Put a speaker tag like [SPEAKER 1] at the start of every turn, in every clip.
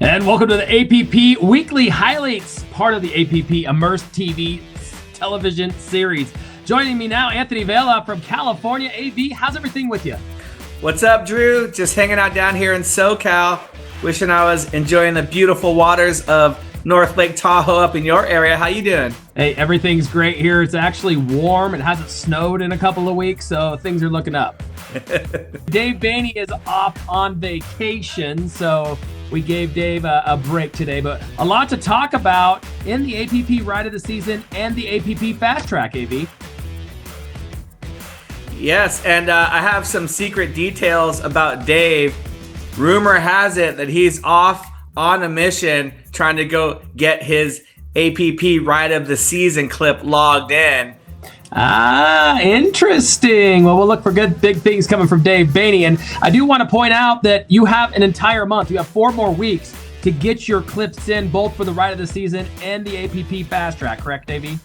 [SPEAKER 1] And welcome to the APP Weekly Highlights, part of the APP Immerse TV television series. Joining me now, Anthony Vela from California. AV, how's everything with you?
[SPEAKER 2] What's up, Drew? Just hanging out down here in SoCal. Wishing I was enjoying the beautiful waters of North Lake Tahoe up in your area. How you doing?
[SPEAKER 1] Hey, everything's great here. It's actually warm. It hasn't snowed in a couple of weeks, so things are looking up. Dave Baney is off on vacation, so we gave Dave a break today, but a lot to talk about in the APP Ride of the Season and the APP Fast Track, AV.
[SPEAKER 2] Yes, and I have some secret details about Dave. Rumor has it that he's off on a mission trying to go get his APP Ride of the Season clip logged in.
[SPEAKER 1] Interesting. Well, we'll look for good big things coming from Dave Baney. And I do want to point out that you have an entire month. You have 4 more weeks to get your clips in, both for the Ride of the Season and the APP Fast Track. Correct, Davey?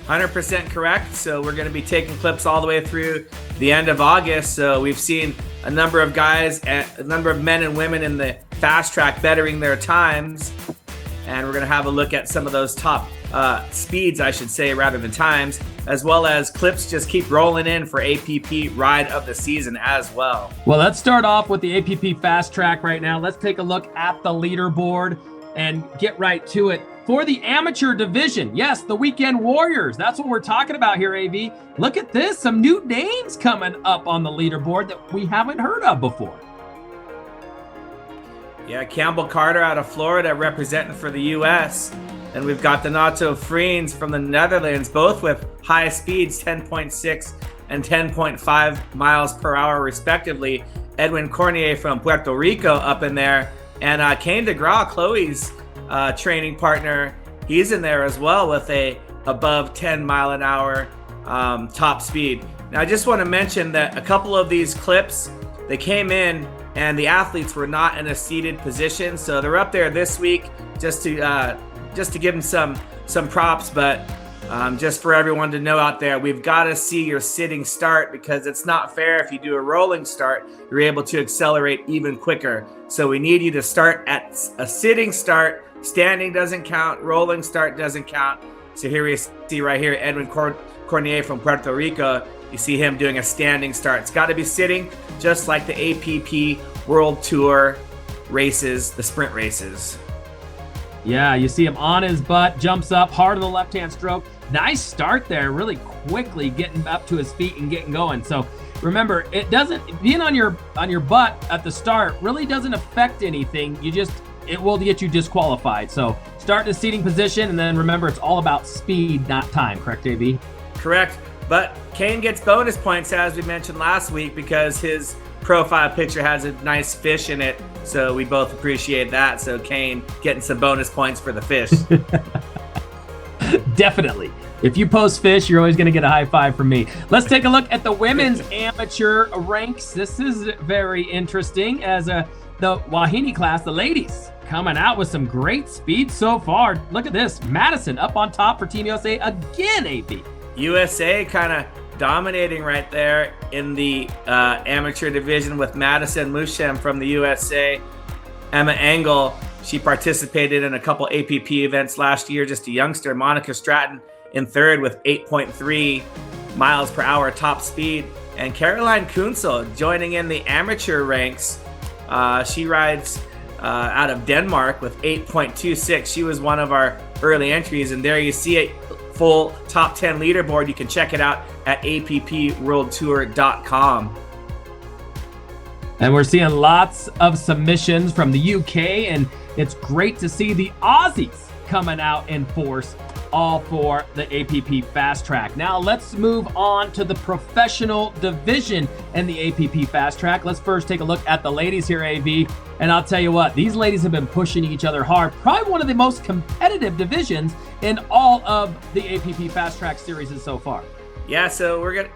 [SPEAKER 2] 100% correct. So we're going to be taking clips all the way through the end of August. So we've seen a number of guys, a number of men and women in the Fast Track bettering their times. And we're going to have a look at some of those top speeds, I should say, rather than times, as well as clips just keep rolling in for APP Ride of the Season as well.
[SPEAKER 1] Well, let's start off with the APP Fast Track right now. Let's take a look at the leaderboard and get right to it. For the amateur division, yes, the Weekend Warriors. That's what we're talking about here, AV. Look at this, some new names coming up on the leaderboard that we haven't heard of before.
[SPEAKER 2] Yeah, Campbell Carter out of Florida representing for the U.S. And we've got Donato Vriends from the Netherlands, both with high speeds, 10.6 and 10.5 miles per hour respectively. Edwin Cornier from Puerto Rico up in there. And Kane DeGraw, Chloe's training partner, he's in there as well with a above 10 mile an hour top speed. Now, I just want to mention that a couple of these clips, they came in and the athletes were not in a seated position, so they're up there this week just to give them some props. But just for everyone to know out there, we've got to see your sitting start, because it's not fair if you do a rolling start, you're able to accelerate even quicker. So we need you to start at a sitting start. Standing doesn't count, rolling start doesn't count. So here we see right here Edwin Cornier from Puerto Rico. You see him doing a standing start. It's got to be sitting, just like the APP World Tour races, the sprint races.
[SPEAKER 1] Yeah, you see him on his butt, jumps up, hard on the left-hand stroke. Nice start there, really quickly getting up to his feet and getting going. So remember, it doesn't, being on your butt at the start really doesn't affect anything. It will get you disqualified. So start in a seating position, and then remember, it's all about speed, not time. Correct, AB?
[SPEAKER 2] Correct. But Kane gets bonus points, as we mentioned last week, because his profile picture has a nice fish in it. So we both appreciate that. So Kane getting some bonus points for the fish.
[SPEAKER 1] Definitely. If you post fish, you're always going to get a high five from me. Let's take a look at the women's amateur ranks. This is very interesting, as the Wahine class, the ladies, coming out with some great speed so far. Look at this. Madison up on top for Team USA again, AP.
[SPEAKER 2] USA kind of dominating right there in the amateur division with Madison Mushem from the USA. Emma Engel, she participated in a couple APP events last year, just a youngster. Monica Stratton in third with 8.3 miles per hour top speed. And Caroline Kunsel joining in the amateur ranks. She rides out of Denmark with 8.26. She was one of our early entries, and there you see it. Full top 10 leaderboard. You can check it out at appworldtour.com.
[SPEAKER 1] And we're seeing lots of submissions from the UK, and it's great to see the Aussies coming out in force, all for the APP Fast Track. Now let's move on to the professional division in the APP Fast Track. Let's first take a look at the ladies here, AV. And I'll tell you what, these ladies have been pushing each other hard. Probably one of the most competitive divisions in all of the APP Fast Track series so far.
[SPEAKER 2] Yeah, so we're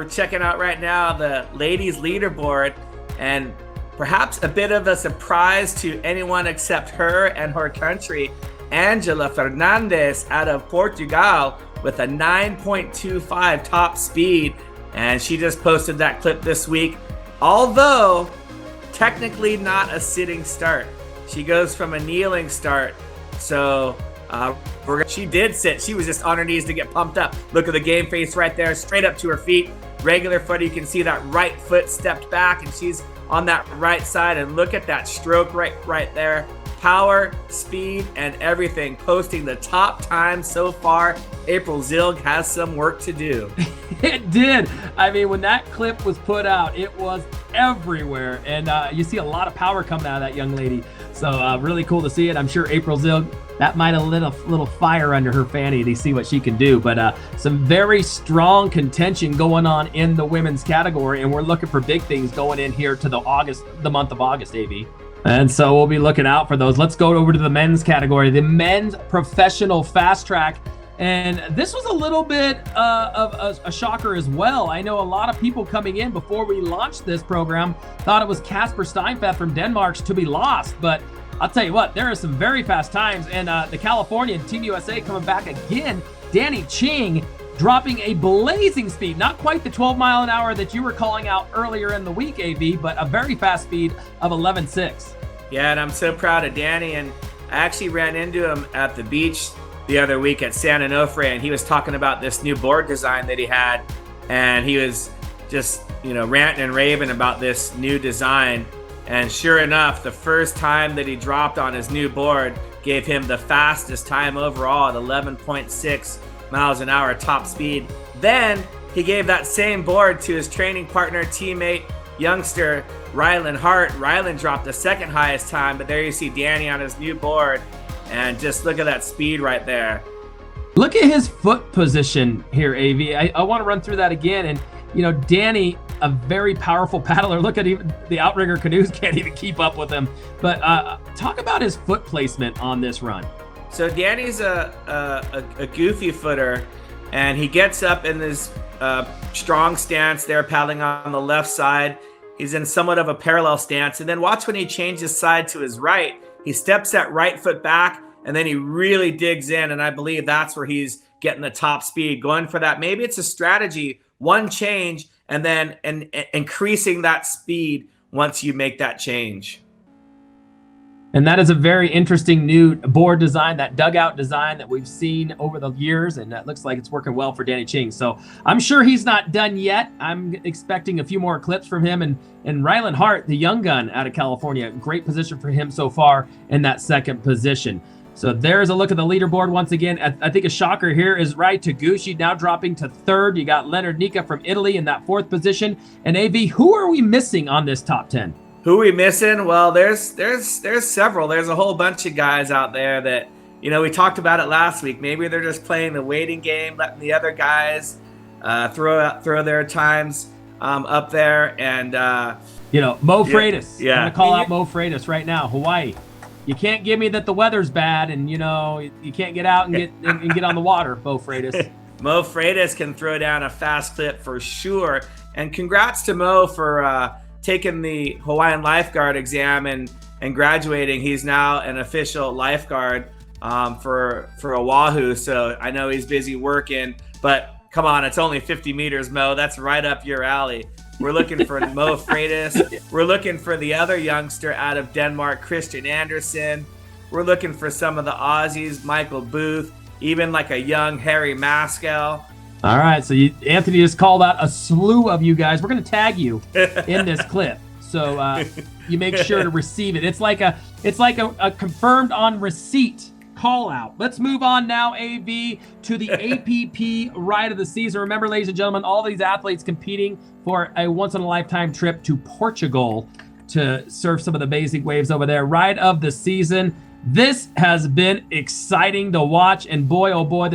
[SPEAKER 2] checking out right now the ladies leaderboard, and perhaps a bit of a surprise to anyone except her and her country. Angela Fernandez out of Portugal with a 9.25 top speed, and she just posted that clip this week. Although technically not a sitting start. She goes from a kneeling start. So she did sit. She was just on her knees to get pumped up. Look at the game face right there, straight up to her feet. Regular foot, you can see that right foot stepped back, and she's on that right side. And look at that stroke right there. Power, speed, and everything. Posting the top time so far. April Zilg has some work to do.
[SPEAKER 1] It did. I mean, when that clip was put out, it was everywhere. And you see a lot of power coming out of that young lady. So really cool to see it. I'm sure April Zilg, that might have lit a little fire under her fanny to see what she can do. But some very strong contention going on in the women's category. And we're looking for big things going in here to the month of August, AV. And so we'll be looking out for those. Let's go over to the men's category, the men's professional fast track. And this was a little bit of a shocker as well. I know a lot of people coming in before we launched this program thought it was Kasper Steinfeld from Denmark's to be lost. But I'll tell you what, there are some very fast times. And the Californian Team USA coming back again, Danny Ching dropping a blazing speed, not quite the 12 mile an hour that you were calling out earlier in the week, AV, but a very fast speed of 11.6.
[SPEAKER 2] Yeah, and I'm so proud of Danny. And I actually ran into him at the beach the other week at San Onofre, and he was talking about this new board design that he had, and he was just, ranting and raving about this new design. And sure enough, the first time that he dropped on his new board gave him the fastest time overall at 11.6 miles an hour top speed. Then he gave that same board to his training partner, teammate, youngster Rylan Hart. Rylan dropped the second highest time, but there you see Danny on his new board, and just look at that speed right there.
[SPEAKER 1] Look at his foot position here, AV. I want to run through that again. And Danny, a very powerful paddler. Look at even the outrigger canoes can't even keep up with him. But talk about his foot placement on this run.
[SPEAKER 2] So Danny's a goofy footer, and he gets up in this strong stance there, paddling on the left side. He's in somewhat of a parallel stance, and then watch when he changes side to his right. He steps that right foot back, and then he really digs in, and I believe that's where he's getting the top speed, going for that. Maybe it's a strategy, one change, and then increasing that speed once you make that change.
[SPEAKER 1] And that is a very interesting new board design, that dugout design that we've seen over the years, and that looks like it's working well for Danny Ching. So I'm sure he's not done yet. I'm expecting a few more clips from him. And Rylan Hart, the young gun out of California, great position for him so far in that second position. So there's a look at the leaderboard once again. I think a shocker here is Rai Taguchi now dropping to third. You got Leonard Nika from Italy in that fourth position. And AV, who are we missing on this top 10?
[SPEAKER 2] Who are we missing? Well, there's several. There's a whole bunch of guys out there that, we talked about it last week. Maybe they're just playing the waiting game, letting the other guys throw their times up there. And
[SPEAKER 1] Mo Freitas.
[SPEAKER 2] Yeah.
[SPEAKER 1] I'm gonna call out Mo Freitas right now. Hawaii. You can't give me that the weather's bad and you can't get out and get on the water, Mo Freitas.
[SPEAKER 2] Mo Freitas can throw down a fast clip for sure. And congrats to Mo for taking the Hawaiian lifeguard exam and graduating. He's now an official lifeguard for Oahu. So I know he's busy working, but come on, it's only 50 meters, Mo. That's right up your alley. We're looking for Mo Freitas. We're looking for the other youngster out of Denmark, Christian Andersen. We're looking for some of the Aussies, Michael Booth, even like a young Harry Maskell.
[SPEAKER 1] All right, so Anthony just called out a slew of you guys. We're going to tag you in this clip, so you make sure to receive it. It's like a confirmed on receipt call out. Let's move on now, AV, to the APP Ride of the Season. Remember, ladies and gentlemen, all these athletes competing for a once-in-a-lifetime trip to Portugal to surf some of the basic waves over there. Ride of the Season. This has been exciting to watch, and boy, oh boy,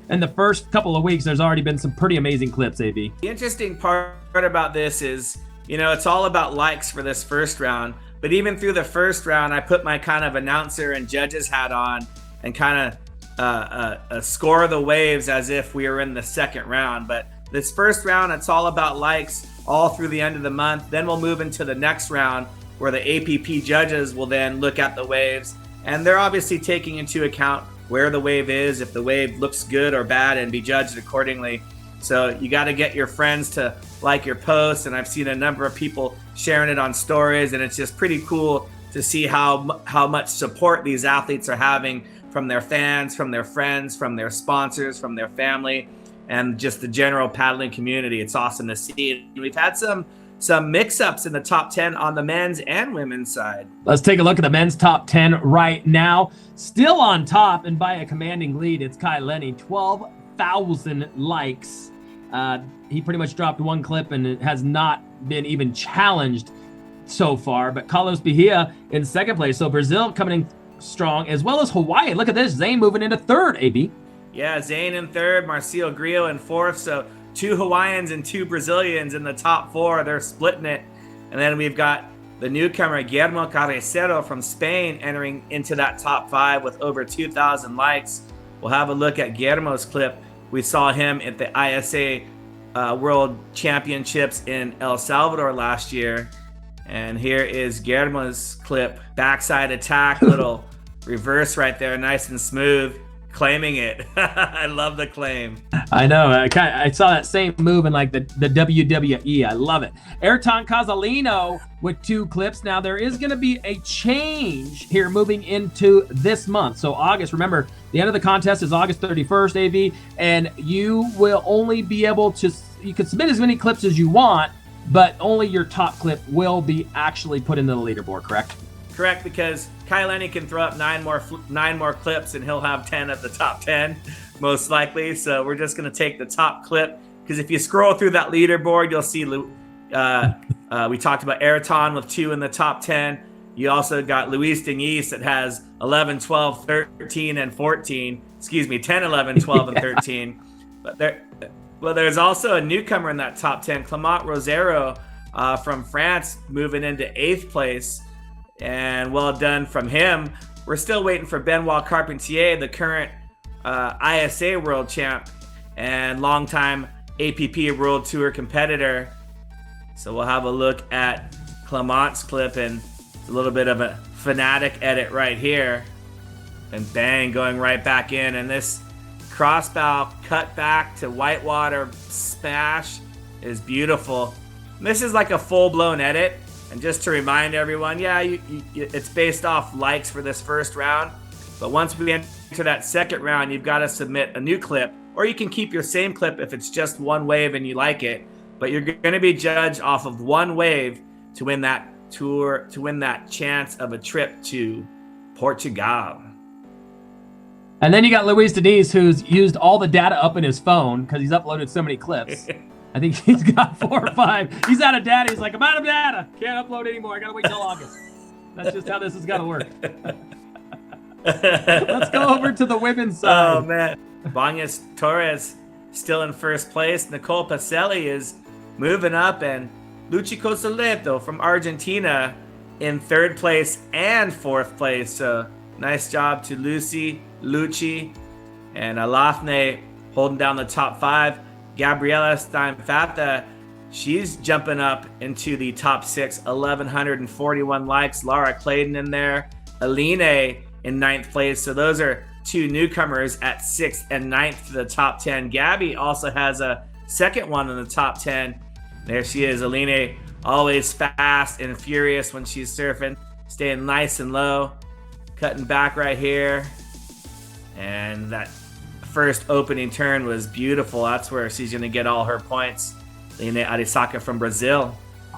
[SPEAKER 1] in the first couple of weeks, there's already been some pretty amazing clips, AV.
[SPEAKER 2] The interesting part about this is, it's all about likes for this first round. But even through the first round, I put my kind of announcer and judges hat on and kind of score the waves as if we were in the second round. But this first round, it's all about likes all through the end of the month. Then we'll move into the next round where the APP judges will then look at the waves. And they're obviously taking into account where the wave is, if the wave looks good or bad, and be judged accordingly. So you got to get your friends to like your posts, and I've seen a number of people sharing it on stories, and it's just pretty cool to see how much support these athletes are having from their fans, from their friends, from their sponsors, from their family, and just the general paddling community. It's awesome to see. We've had some mix-ups in the top 10 on the men's and women's side.
[SPEAKER 1] Let's take a look at the men's top 10 right now. Still on top and by a commanding lead, it's Kai Lenny, 12,000 likes. He pretty much dropped one clip and it has not been even challenged so far. But Carlos Bahia in second place. So Brazil coming in strong, as well as Hawaii. Look at this, Zane moving into third, AB.
[SPEAKER 2] Yeah, Zane in third, Marcio Grillo in fourth. So 2 Hawaiians and 2 Brazilians in the top 4. They're splitting it. And then we've got the newcomer Guillermo Carrecero from Spain entering into that top 5 with over 2,000 likes. We'll have a look at Guillermo's clip. We saw him at the ISA World Championships in El Salvador last year. And here is Guillermo's clip. Backside attack, little reverse right there, nice and smooth. Claiming it. I love the claim.
[SPEAKER 1] I know. I saw that same move in like the WWE. I love it. Ayrton Casalino with 2 clips. Now there is going to be a change here moving into this month. So August, remember, the end of the contest is August 31st, AV, and you will only be able to, you can submit as many clips as you want, but only your top clip will be actually put into the leaderboard, correct?
[SPEAKER 2] Correct, because Kai Lenny can throw up 9 more clips and he'll have 10 at the top 10, most likely. So we're just going to take the top clip, because if you scroll through that leaderboard, you'll see we talked about Ayrton with 2 in the top 10. You also got Luis Diniz that has 11, 12, 13, and 14. Excuse me, 10, 11, 12, and 13. But there's also a newcomer in that top 10, Clement Rosero from France, moving into 8th place. And well done from him. We're still waiting for Benoit Carpentier, the current ISA world champ and longtime APP World Tour competitor. So we'll have a look at Clement's clip, and a little bit of a Fanatic edit right here. And bang, going right back in. And this crossbow cut back to whitewater smash is beautiful. And this is like a full-blown edit. And just to remind everyone, yeah, it's based off likes for this first round. But once we enter that second round, you've got to submit a new clip. Or you can keep your same clip if it's just one wave and you like it. But you're going to be judged off of one wave to win that tour, to win that chance of a trip to Portugal.
[SPEAKER 1] And then you got Luis Diniz, who's used all the data up in his phone because he's uploaded so many clips. I think he's got 4 or 5. He's out of data. He's like, I'm out of data. Can't upload anymore. I got to wait till August. That's just how this is going to work. Let's go over to the women's side.
[SPEAKER 2] Oh, man. Banyas Torres still in first place. Nicole Pacelli is moving up. And Luchi Cosoleto from Argentina in 3rd place and 4th place. So nice job to Luchi, and Alafne holding down the top 5. Gabriela Steinfata, she's jumping up into the top 6, 1,141 likes. Laura Clayton in there. Aline in 9th place. So those are 2 newcomers at 6th and 9th to the top 10. Gabby also has a second one in the top 10. There she is, Aline, always fast and furious when she's surfing, staying nice and low, cutting back right here. And that first opening turn was beautiful. That's where she's going to get all her points. Line Arisaka from Brazil.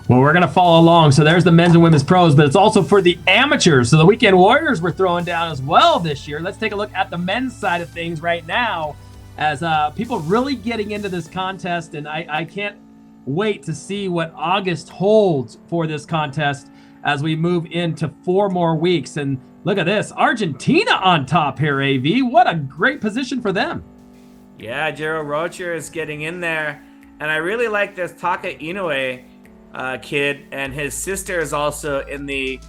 [SPEAKER 1] Well, we're going to follow along. So there's the men's and women's pros, but it's also for the amateurs. So the Weekend Warriors were throwing down as well this year. Let's take a look at the men's side of things right now, as people really getting into this contest. And I can't wait to see what August holds for this contest as we move into 4 more weeks. And look at this, Argentina on top here, AV. What a great position for them.
[SPEAKER 2] Yeah, Jiro Rocher is getting in there. And I really like this Taka Inoue kid. And his sister is also in the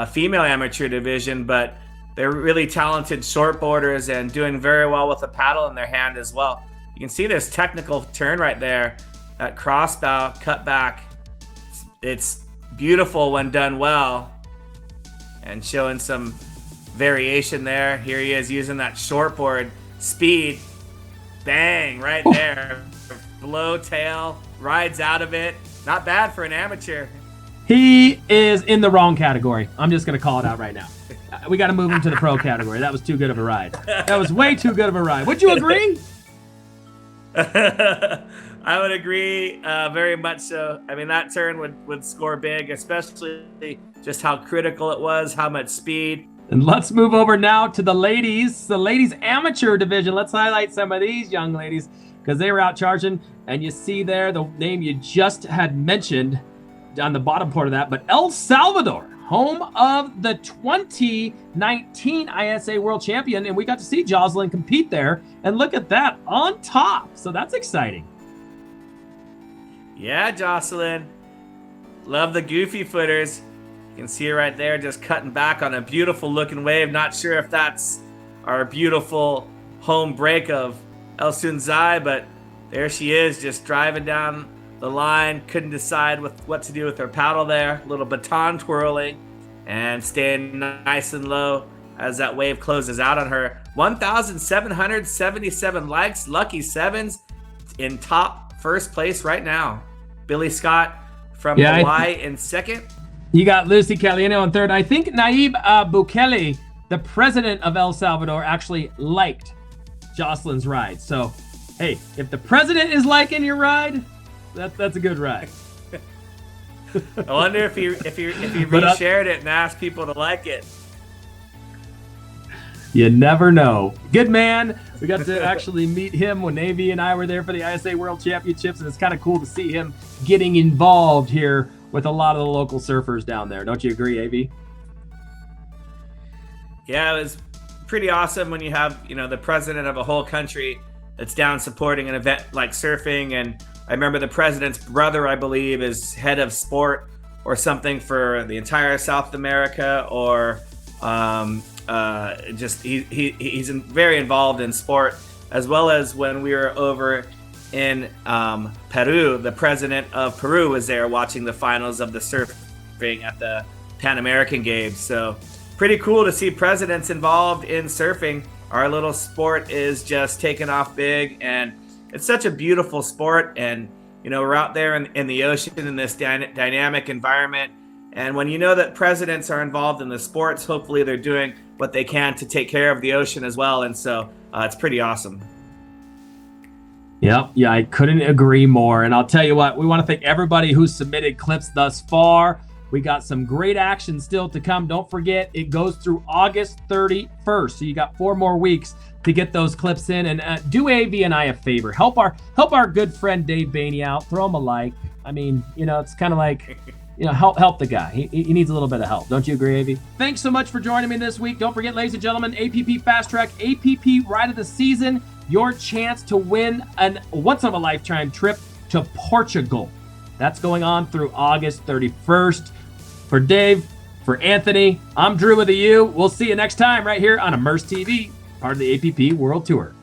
[SPEAKER 2] female amateur division. But they're really talented shortboarders and doing very well with a paddle in their hand as well. You can see this technical turn right there. That crossbow, cut back. It's beautiful when done well. And showing some variation there. Here he is using that shortboard speed. Bang, right there. Blow tail rides out of it. Not bad for an amateur.
[SPEAKER 1] He is in the wrong category. I'm just going to call it out right now. We got to move him to the pro category. That was too good of a ride. That was way too good of a ride. Would you agree?
[SPEAKER 2] I would agree very much so. I mean, that turn would score big, especially just how critical it was, how much speed.
[SPEAKER 1] And let's move over now to the ladies amateur division. Let's highlight some of these young ladies because they were out charging. And you see there the name you just had mentioned on the bottom part of that, but El Salvador, home of the 2019 ISA World Champion, and we got to see Jocelyn compete there, and look at that, on top. So that's exciting.
[SPEAKER 2] Yeah, Jocelyn. Love the goofy footers. You can see her right there just cutting back on a beautiful looking wave. Not sure if that's our beautiful home break of El Sunzai, but there she is just driving down the line. Couldn't decide what to do with her paddle there. A little baton twirling and staying nice and low as that wave closes out on her. 1,777 likes, lucky sevens, in top first place right now. Billy Scott from Hawaii in second.
[SPEAKER 1] You got Lucy Calieno in third. I think Nayib Bukele, the president of El Salvador, actually liked Jocelyn's ride. So, hey, if the president is liking your ride, that's a good ride.
[SPEAKER 2] I wonder if he reshared it and asked people to like it.
[SPEAKER 1] You never know. Good man. We got to actually meet him when Avi and I were there for the ISA World Championships, and it's kind of cool to see him getting involved here with a lot of the local surfers down there. Don't you agree, Avi?
[SPEAKER 2] Yeah, it was pretty awesome when you have, the president of a whole country that's down supporting an event like surfing. And I remember the president's brother, I believe, is head of sport or something for the entire South America, or he's very involved in sport, as well as when we were over in Peru, the president of Peru was there watching the finals of the surfing at the Pan American Games. So pretty cool to see presidents involved in surfing. Our little sport is just taking off big, and it's such a beautiful sport. And we're out there in the ocean in this dynamic environment. And when you know that presidents are involved in the sports, hopefully they're doing what they can to take care of the ocean as well. And so it's pretty awesome.
[SPEAKER 1] Yep. Yeah, I couldn't agree more. And I'll tell you what, we want to thank everybody who's submitted clips thus far. We got some great action still to come. Don't forget, it goes through August 31st. So you got 4 more weeks to get those clips in. And do AV and I a favor. Help our good friend Dave Baney out. Throw him a like. I mean, it's kind of like... help the guy. He needs a little bit of help. Don't you agree, AV? Thanks so much for joining me this week. Don't forget, ladies and gentlemen, APP Fast Track, APP Ride of the Season, your chance to win a once-in-a-lifetime trip to Portugal. That's going on through August 31st. For Dave, for Anthony, I'm Drew with the U. We'll see you next time right here on Immerse TV, part of the APP World Tour.